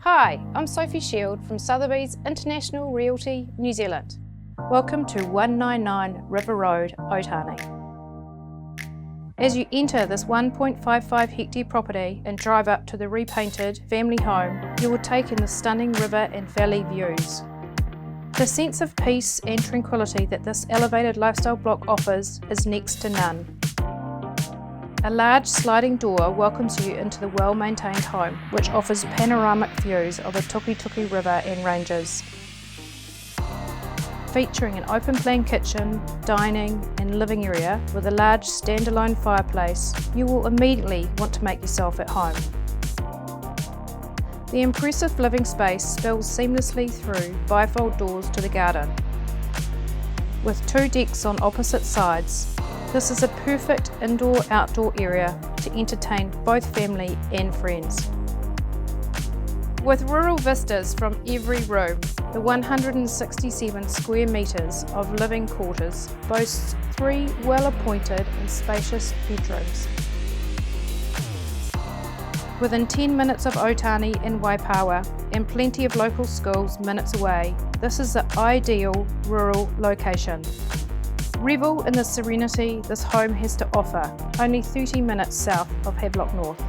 Hi, I'm Sophie Shield from Sotheby's International Realty, New Zealand. Welcome to 199 River Road, Otani. As you enter this 1.55 hectare property and drive up to the repainted family home, you will take in the stunning river and valley views. The sense of peace and tranquility that this elevated lifestyle block offers is next to none. A large sliding door welcomes you into the well-maintained home, which offers panoramic views of the Tuki Tuki River and ranges. Featuring an open-plan kitchen, dining and living area with a large standalone fireplace, you will immediately want to make yourself at home. The impressive living space spills seamlessly through bifold doors to the garden. With two decks on opposite sides, this is a perfect indoor-outdoor area to entertain both family and friends. With rural vistas from every room, the 167 square metres of living quarters boasts 3 well-appointed and spacious bedrooms. Within 10 minutes of Otani and Waipawa and plenty of local schools minutes away, this is the ideal rural location. Revel in the serenity this home has to offer, only 30 minutes south of Havelock North.